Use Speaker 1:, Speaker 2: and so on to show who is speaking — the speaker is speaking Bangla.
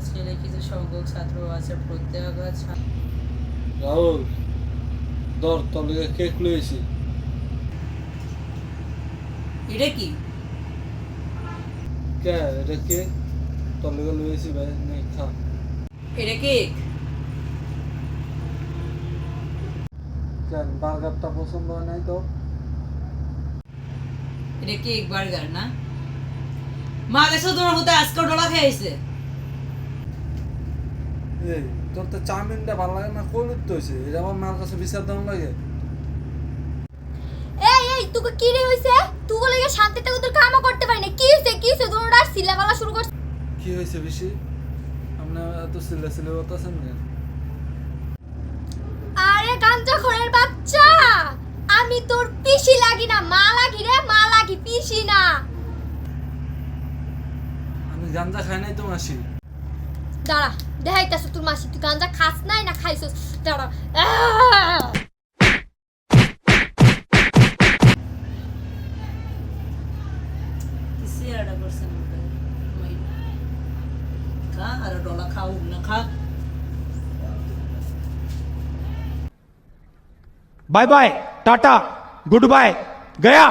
Speaker 1: ছেলে কিছু সংখ্যক ছাত্র আছে প্রত্যেক
Speaker 2: রাহুল ধর তোর লিগে কেক লইছি।
Speaker 1: এটা কি?
Speaker 2: কে এটা কেক তোর লিগে লইছি ভাই, নে খা।
Speaker 1: এটা কেক?
Speaker 2: কেন বার্গারটা পছন্দ হয় নাই তো?
Speaker 1: এটা কেক বার্গার না? মা গেছে তোর হতে আজকে ডলা খাইছে।
Speaker 2: এই তোর তো চাউমিনটা ভালো লাগে না, কই লুট হইছে এটা আমার মার কাছে বিচার দাম লাগে।
Speaker 3: এই এই তোকে কি রে হইছে? তুই লাগে শান্তিতে তোর কামও করতে পারি না। কি হইছে তোরা সিলাবালা শুরু করছিস?
Speaker 2: কি হয়েছে বেশি? আপনি এত সিলে বলতেছেন কেন?
Speaker 3: আরে গাঞ্জাখোরের বাচ্চা, আমি তোর পিসি লাগি না, মা লাগি রে, মা লাগি, পিসি না।
Speaker 2: আমি গাঞ্জা খাই নাই তো মাসি।
Speaker 3: দাঁড়া, দেখাইতাছ তোর মাসি, তুই গাঞ্জা খাস নাই না খাইছস? দাঁড়া।
Speaker 1: কিসে আড়া করছেন খা আর ডলা খাও না খা।
Speaker 4: Bye bye tata goodbye गया।